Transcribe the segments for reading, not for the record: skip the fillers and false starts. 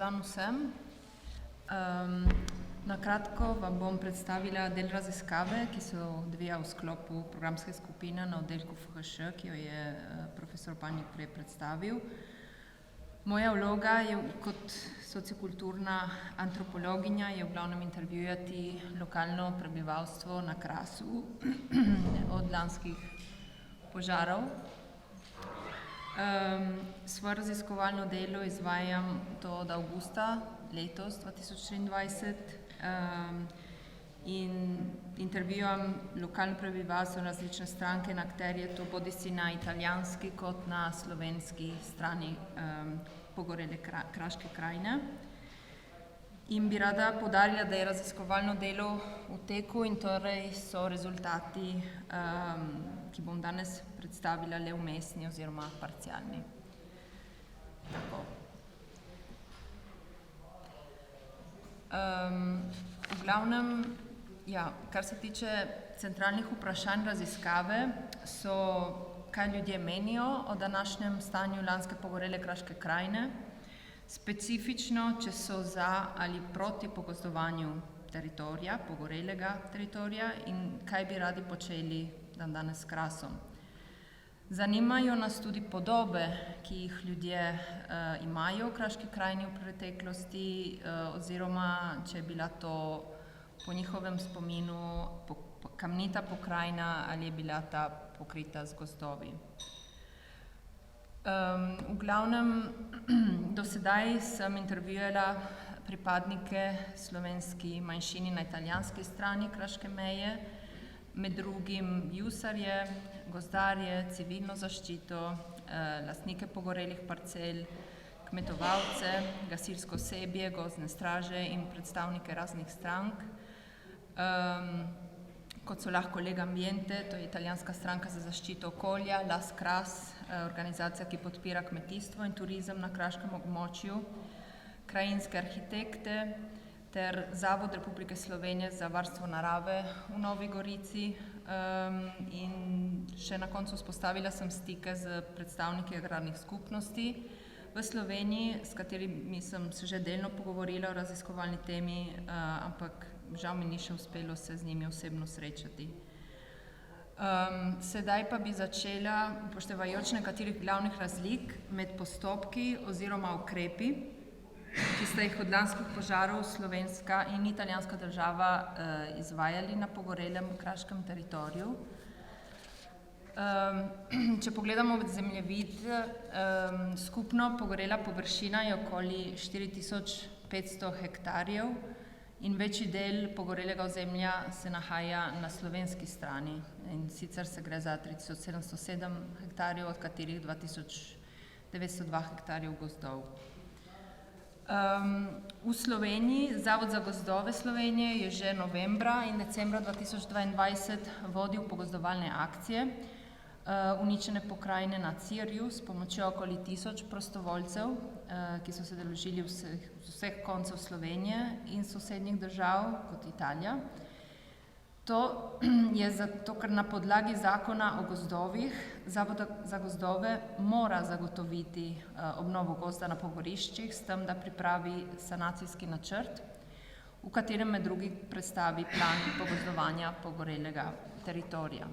dan vsem. Na kratko vam bom predstavila del raziskave, ki se odvija v sklopu programske skupine na oddelku FHŠ, ki jo je profesor Panjik prej predstavil. Moja vloga je kot sociokulturna antropologinja je v glavnem intervjuvati lokalno prebivalstvo na Krasu od lanskih požarov. Svoje raziskovalno delo izvajam od avgusta letos 2023 in intervjuvam lokalno prebivalstvo in različne stranke in akterje, to bodisi na italijanski kot na slovenski strani pogorele Kraške krajine. In bi rada poudarila, da je raziskovalno delo v teku in torej so rezultati, ki bom danes predstavila, le vmesni oziroma parcialni. Tako. V glavnem, kar se tiče centralnih vprašanj raziskave, so, kaj ljudje menijo o današnjem stanju lanske pogorele Kraške krajine, specifično, če so za ali proti pogozdovanju teritorija, pogorelega teritorija in kaj bi radi počeli dandanes s Krasom. Zanimajo nas tudi podobe, ki jih ljudje imajo v Kraški krajini v preteklosti, oziroma če je bila to po njihovem spominu kamnita pokrajina ali je bila ta pokrita z gozdovi. V glavnem, do sedaj sem intervjuvala pripadnike slovenski manjšini na italijanski strani kraške meje, med drugim jusarje, gozdarje, civilno zaščito, lastnike pogorelih parcel, kmetovalce, gasilsko osebje, gozdne straže in predstavnike raznih strank, kot so lahko Lega Ambiente, to je italijanska stranka za zaščito okolja, Las Kras, organizacija, ki podpira kmetijstvo in turizem na kraškem območju, krajinske arhitekte ter Zavod Republike Slovenije za varstvo narave v Novi Gorici in še na koncu vzpostavila sem stike z predstavniki agrarnih skupnosti v Sloveniji, s katerimi sem se že delno pogovorila o raziskovalni temi, ampak žal mi ni še uspelo se z njimi osebno srečati. Sedaj pa bi začela, upoštevajoč nekaterih glavnih razlik med postopki oziroma ukrepi, ki sta jih od lanskih požarov slovenska in italijanska država izvajali na pogorelem kraškem teritoriju. Če pogledamo zemljevid, skupno pogorela površina je okoli 4500 hektarjev in večji del pogorelega ozemlja se nahaja na slovenski strani. In sicer se gre za 3707 hektarjev, od katerih 2902 hektarjev gozdov. V Sloveniji, Zavod za gozdove Slovenije je že novembra in decembra 2022 vodil pogozdovalne akcije uničene pokrajine na Cirju s pomočjo okoli 1000 prostovoljcev, ki so se udeležili z vseh koncev Slovenije in sosednjih držav kot Italija. To je zato, ker na podlagi zakona o gozdovih Zavod za gozdove mora zagotoviti obnovo gozda na pogoriščih, s tem, da pripravi sanacijski načrt, v katerem med drugim predstavi plan pogozdovanja pogorelega teritorija.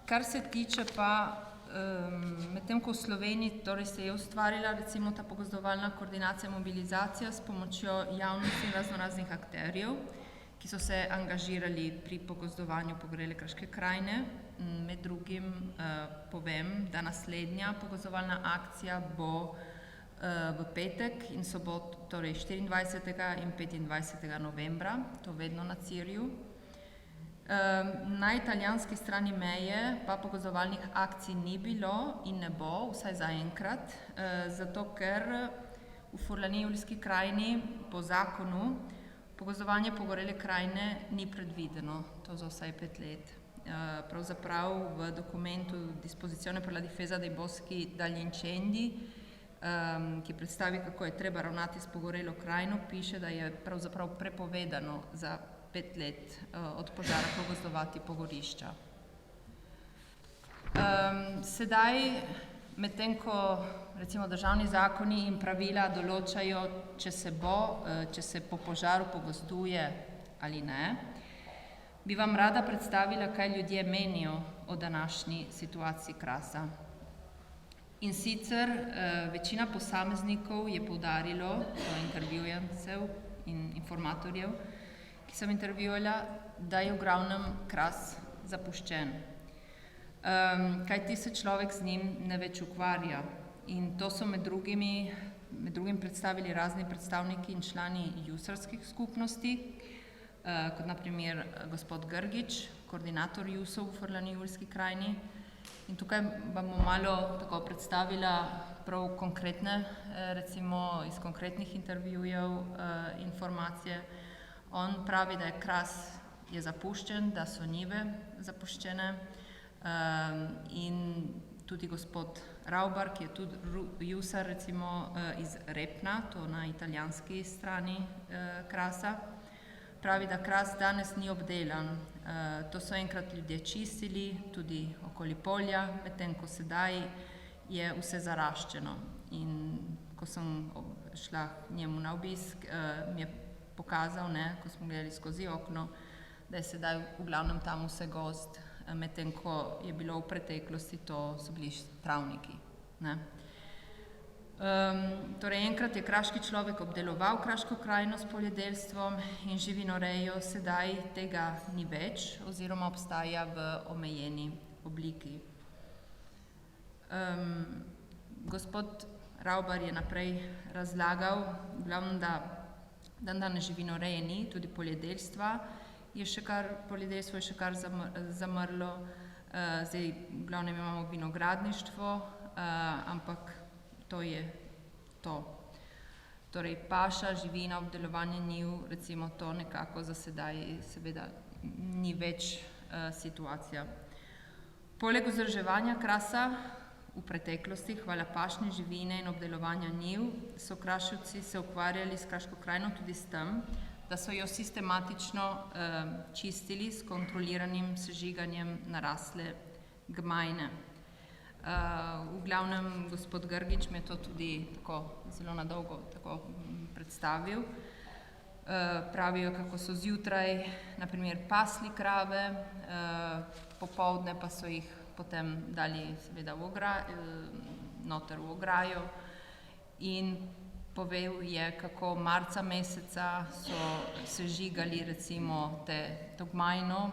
Kar se tiče pa, medtem ko v Sloveniji torej se je ustvarila recimo ta pogozdovalna koordinacija, mobilizacija s pomočjo javnosti in raznoraznih akterjev, ki so se angažirali pri pogozdovanju pogorele Kraške krajine. Med drugim povem, da naslednja pogozdovalna akcija bo v petek in soboto, torej 24. in 25. novembra, to vedno na Cirju. Na italijanski strani meje pa pogozdovalnih akcij ni bilo in ne bo, vsaj zaenkrat, zato ker v Furlanijski krajini po zakonu pogozdovanje pogorele krajine ni predvideno, to za vsaj 5 let. Pravzaprav v dokumentu Disposizione per la difesa dei boschi dagli incendi, ki predstavi, kako je treba ravnati s pogorelo krajino, piše, da je pravzaprav prepovedano za 5 let od požara pogozdovati pogorišča. Sedaj medtem ko recimo državni zakoni in pravila določajo, če se po požaru pogozduje ali ne, bi vam rada predstavila, kaj ljudje menijo o današnji situaciji Krasa. In sicer večina posameznikov je poudarilo, intervjujencev in informatorjev, ki sem intervjuvala, da je v glavnem Kras zapuščen. Kajti se človek z njim ne več ukvarja. In to so med drugim predstavili razni predstavniki in člani jusarskih skupnosti, kot na primer gospod Grgič, koordinator Jusov v Furlaniji-Julijski krajini. In tukaj vam bom malo tako predstavila prav konkretne, recimo iz konkretnih intervjujev, informacije. On pravi, da je Kras zapuščen, da so njive zapuščene, in tudi gospod Ravbar, ki je tudi jusar, recimo iz Repna, to na italijanski strani Krasa, pravi, da Kras danes ni obdelan. To so enkrat ljudje čistili, tudi okoli polja, medtem ko sedaj je vse zaraščeno. In ko sem šla njemu na obisk, mi je pokazal, ko smo gledali skozi okno, da je sedaj v glavnem tam vse gozd, medtem ko je bilo v preteklosti, to so bili travniki. Torej, enkrat je kraški človek obdeloval Kraško krajino s poljedelstvom in živinorejo, sedaj tega ni več oziroma obstaja v omejeni obliki. Gospod Ravbar je naprej razlagal, glavno, da danes živinoreje ni, tudi poljedelstvo je še kar zamrlo, zdaj v glavnem imamo vinogradništvo, ampak to je to. Torej, paša, živina, obdelovanje njiv, recimo to nekako za sedaj seveda ni več situacija. Poleg vzdrževanja Krasa v preteklosti, hvala pašne živine in obdelovanja njiv, so Kraševci se ukvarjali s Kraško krajino tudi s tem, da so jo sistematično čistili s kontroliranim sežiganjem narasle gmajne. V glavnem, gospod Grgič mi je to tudi tako zelo na dolgo tako predstavil. Pravijo, kako so zjutraj na primer pasli krave, popoldne pa so jih potem dali seveda noter v ograjo, in povedal je, kako marca meseca so sežigali recimo to gmajno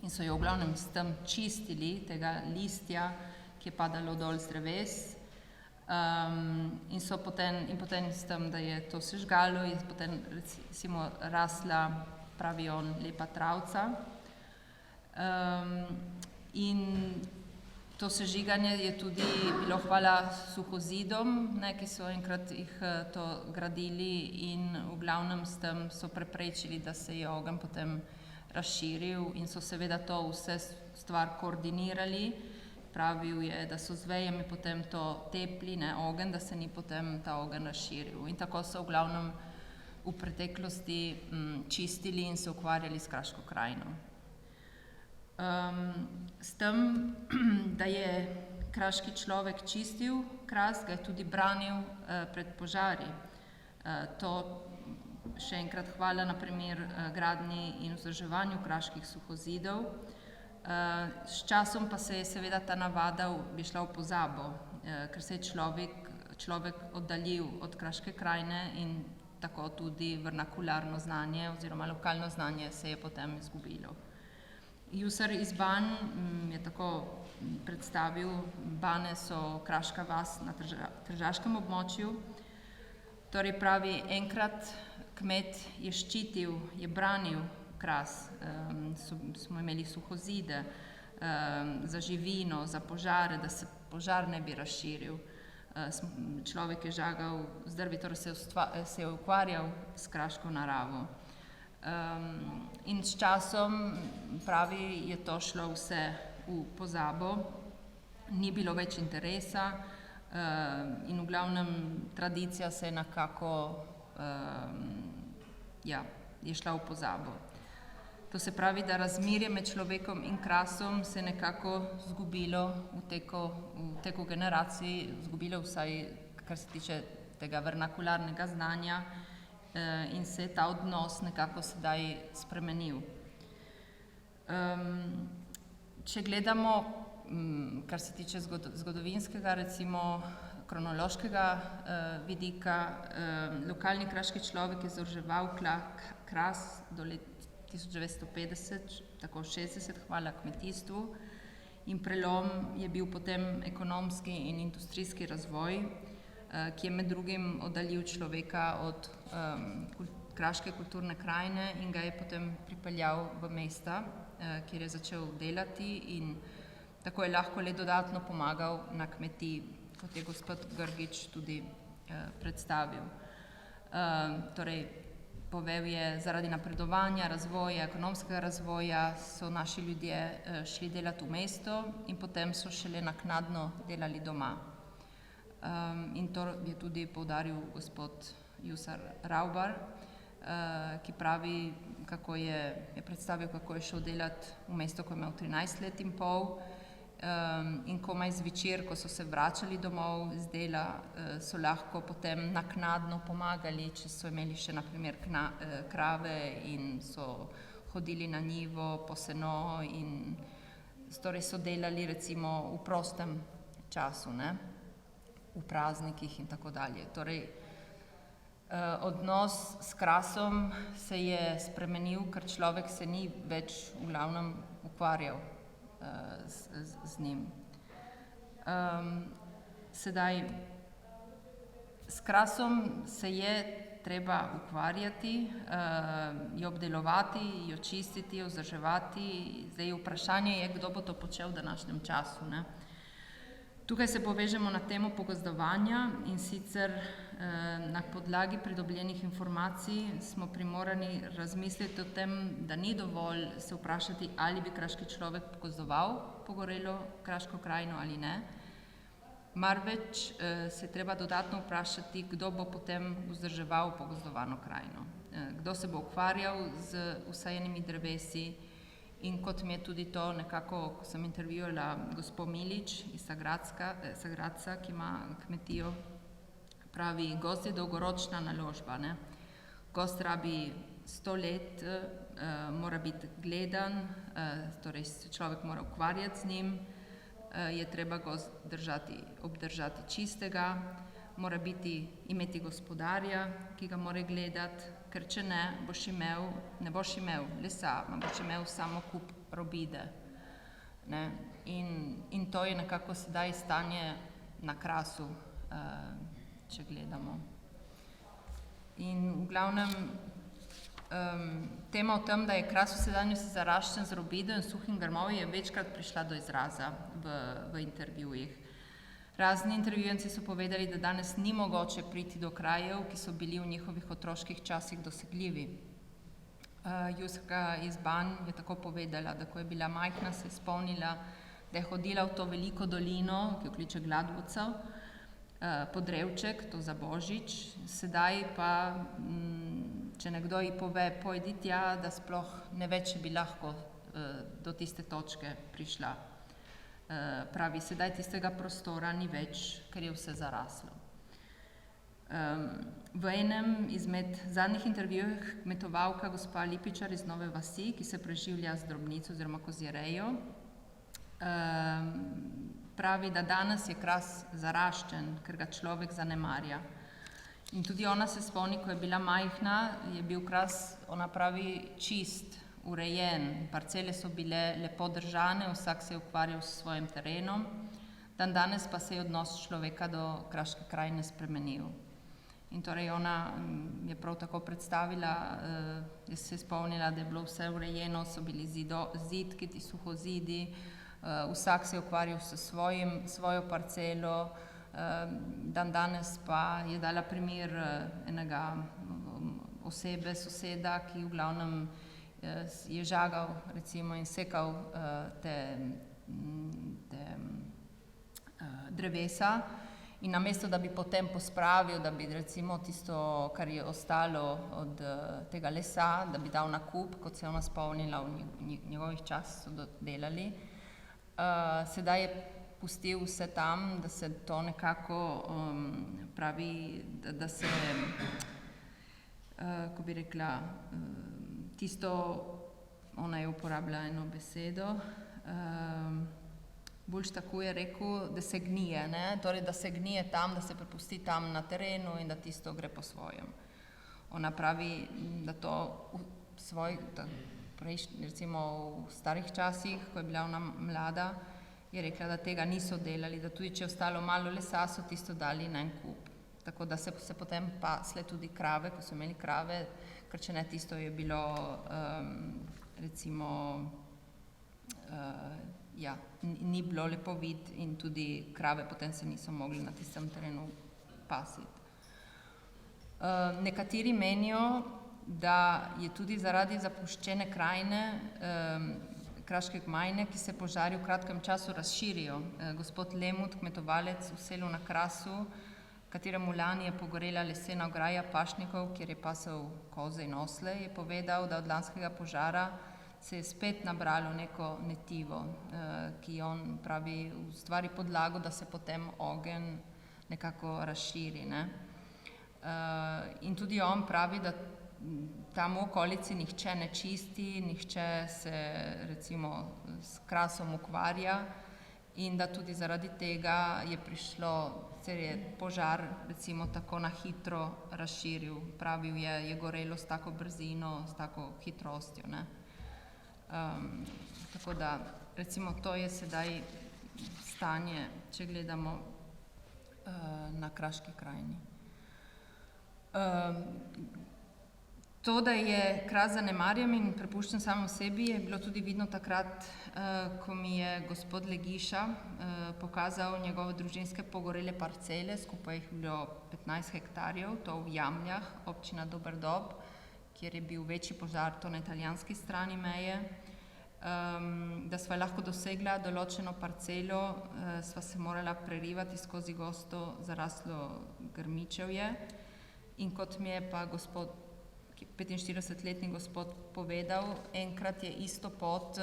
in so jo v glavnem s tem čistili, tega listja, ki je padalo dol z dreves, in potem s tem, da je to sežgalo, je potem recimo rasla, pravi on, lepa travca. In to sežiganje je tudi bilo hvala suhozidom, ki so enkrat jih to gradili, in v glavnem s tem so preprečili, da se je ogenj potem razširil, in so seveda to vse stvar koordinirali. Pravil je, da so z vejami potem to tepli, ogenj, da se ni potem ta ogenj razširil. In tako so v glavnem v preteklosti čistili in se ukvarjali s Kraško krajino. S tem, da je kraški človek čistil Kras, ga je tudi branil pred požari. To še enkrat hvala na primer gradnji in vzdrževanju kraških suhozidov. S časom pa se je seveda ta navada šla v pozabo, ker se je človek oddaljil od Kraške krajine in tako tudi vernakularno znanje oziroma lokalno znanje se je potem izgubilo. Jusar iz Ban je tako predstavil, Bane so kraška vas na tržaškem območju. Torej pravi, enkrat kmet je ščitil, je branil Kras, smo imeli suhozide za živino, za požare, da se požar ne bi razširil. Človek je žagal z drvi, torej se je ukvarjal s kraško naravo. In s časom, pravi, je to šlo vse v pozabo, ni bilo več interesa, in v glavnem tradicija se je nekako je šla v pozabo. To se pravi, da razmerje med človekom in krasom se je nekako zgubilo v teku generacij, zgubilo vsaj, kar se tiče tega vernakularnega znanja, in se je ta odnos nekako sedaj spremenil. Če gledamo, kar se tiče zgodovinskega, recimo kronološkega vidika, lokalni kraški človek je združeval Kras do let 1950, tako 60, hvala kmetijstvu, in prelom je bil potem ekonomski in industrijski razvoj, ki je med drugim oddaljil človeka od kraške kulturne krajine in ga je potem pripeljal v mesta, kjer je začel delati in tako je lahko le dodatno pomagal na kmetiji, kot je gospod Grgič tudi predstavil. Torej, povedal je, zaradi napredovanja, razvoja, ekonomskega razvoja so naši ljudje šli delati v mesto in potem so šele naknadno delali doma. In to je tudi poudaril gospod Jusar Ravbar, ki pravi, je predstavil, kako je šel delati v mesto, ko je imel 13 let in pol, in komaj zvečer, ko so se vračali domov z dela, so lahko potem naknadno pomagali, če so imeli še na primer krave in so hodili na njivo po seno in torej so delali recimo v prostem času, ne? V praznikih in tako dalje. Torej, odnos s krasom se je spremenil, ker človek se ni več v glavnem ukvarjal z njim. Sedaj, s krasom se je treba ukvarjati, jo obdelovati, jo čistiti, jo vzdrževati. Zdaj, vprašanje je, kdo bo to počel v današnjem času, ne? Tukaj se povežemo na temo pogozdovanja in sicer na podlagi pridobljenih informacij smo primorani razmisliti o tem, da ni dovolj se vprašati, ali bi kraški človek pogozdoval pogorelo kraško krajino ali ne, marveč se treba dodatno vprašati, kdo bo potem vzdrževal pogozdovano krajino, kdo se bo ukvarjal z vsajenimi drevesi. In kot mi je tudi to nekako, ko sem intervjuvala gospo Milič iz Sagradca, ki ima kmetijo, pravi, gozd je dolgoročna naložba, ne? Gozd rabi 100 let, mora biti gledan, torej se človek mora ukvarjati z njim, je treba gozd obdržati čistega, mora imeti gospodarja, ki ga mora gledati, ker če ne boš imel lesa, boš imel samo kup robide, ne? In to je nekako sedaj stanje na Krasu, če gledamo. In v glavnem tema o tem, da je Kras v sedanjosti zaraščen z robido in suhim grmovjem, je večkrat prišla do izraza v intervjujih. Razni intervjujenci so povedali, da danes ni mogoče priti do krajev, ki so bili v njihovih otroških časih dosegljivi. Juska iz Banj je tako povedala, da ko je bila majhna, se je spomnila, da je hodila v to veliko dolino, ki jo kliče Gladvocov, pod drevček, to za Božič, sedaj pa, če nekdo ji pove, pojdi tja, da sploh ne ve, če bi lahko do tiste točke prišla. Pravi, sedaj tistega prostora ni več, ker je vse zaraslo. V enem izmed zadnjih intervjujev kmetovalka gospa Lipičar iz Nove vasi, ki se preživlja z drobnico oziroma kozjerejo, pravi, da danes je Kras zaraščen, ker ga človek zanemarja. In tudi ona se spomni, ko je bila majhna, je bil Kras, ona pravi, čist, urejen, parcele so bile lepo držane, vsak se je ukvarjal s svojim terenom, danes pa se je odnos človeka do kraške krajine spremenil. In torej ona je prav tako predstavila, je se spomnila, da je bilo vse urejeno, so bili zidki, ti suhozidi, vsak se je ukvarjal s svojo parcelo, danes pa je dala primer enega soseda, ki v glavnem je žagal recimo in sekal te drevesa In namesto, da bi potem pospravil, da bi recimo tisto, kar je ostalo od tega lesa, da bi dal na kup, kot se je ona spomnila, v njegovih časih so delali, sedaj je pustil vse tam, da se to nekako pravi, da se, ko bi rekla, tisto, ona je uporabila eno besedo, boljš tako je rekel, da se gnije, ne? Torej, da se gnije tam, da se prepusti tam na terenu in da tisto gre po svojem. Ona pravi, da to v svojih, recimo v starih časih, ko je bila ona mlada, je rekla, da tega niso delali, da tudi če je ostalo malo lesa, so tisto dali na en kup. Tako da se potem pasle tudi krave, ko so imeli krave, ker če ne, tisto je bilo recimo ni bilo lepo videti in tudi krave potem se niso mogli na tistem terenu pasiti. Nekateri menijo, da je tudi zaradi zapuščene krajine, kraške gmajne, ki se požari v kratkem času razširijo. Gospod Lemut, kmetovalec v selu na Krasu, kateremu lani je pogorela lesena ograja pašnikov, kjer je pasel koze in osle, je povedal, da od lanskega požara se je spet nabralo neko netivo, ki on pravi ustvari podlago, da se potem ogenj nekako razširi, ne. In tudi on pravi, da tam v okolici nihče ne čisti, nihče se recimo s Krasom ukvarja in da tudi zaradi tega je prišlo, se je požar recimo tako na hitro razširil. Pravil je gorelo s tako brzino, s tako hitrostjo, ne. Tako da recimo to je sedaj stanje, če gledamo na Kraški krajini. To, da je Kras zanemarjen in prepuščen sam sebi, je bilo tudi vidno takrat, ko mi je gospod Legiša pokazal njegove družinske pogorele parcele, skupaj jih bilo 15 hektarjev, to v Jamljah, občina Doberdob, kjer je bil večji požar, to na italijanski strani meje. Da sva lahko dosegla določeno parcelo, sva se morala prerivati skozi gosto zaraslo grmičevje. In kot mi je pa gospod, 45-letni gospod povedal, enkrat je isto pot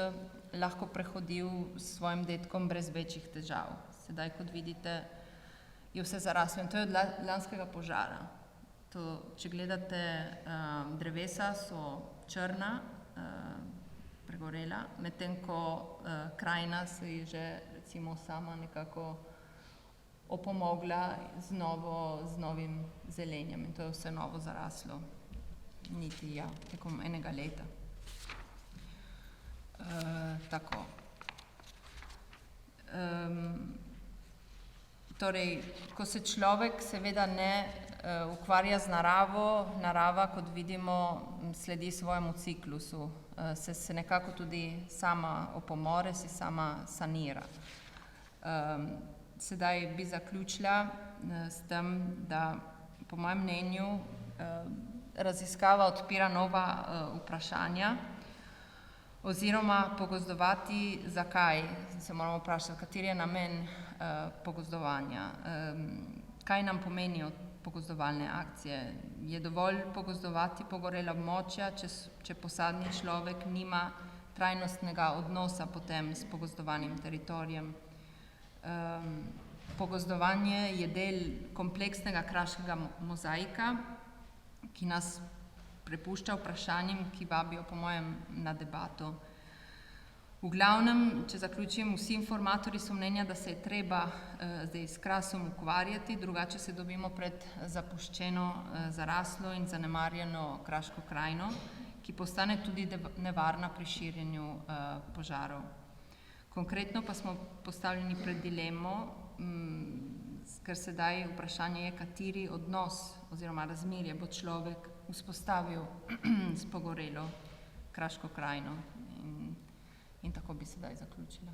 lahko prehodil s svojim dedkom brez večjih težav. Sedaj, kot vidite, je vse zaraslo in to je od lanskega požara. To, če gledate, drevesa so črna, pregorela, medtem ko krajina se je že recimo sama nekako opomogla z novim zelenjem in to je vse novo zaraslo. Niti tekom enega leta. Tako. Torej, ko se človek seveda ne ukvarja z naravo, narava, kot vidimo, sledi svojemu ciklusu, se nekako tudi sama opomore, se sama sanira. Sedaj bi zaključila s tem, da po mojem mnenju raziskava odpira nova vprašanja oziroma pogozdovati zakaj. Se moramo vprašati, kateri je namen pogozdovanja, kaj nam pomenijo pogozdovalne akcije. Je dovolj pogozdovati pogorela območja, če posadni človek nima trajnostnega odnosa potem s pogozdovanim teritorijem. Pogozdovanje je del kompleksnega kraškega mozaika, ki nas prepušča vprašanjem, ki vabijo po mojem na debato. V glavnem, če zaključim, vsi informatorji so mnenja, da se je treba zdaj s Krasom ukvarjati, drugače se dobimo pred zapuščeno, zaraslo in zanemarjeno Kraško krajino, ki postane tudi nevarna pri širjenju požarov. Konkretno pa smo postavljeni pred dilemo, ker sedaj vprašanje je, kateri odnos oziroma razmerje bo človek vzpostavil s pogorelo Kraško krajino. In tako bi sedaj zaključila.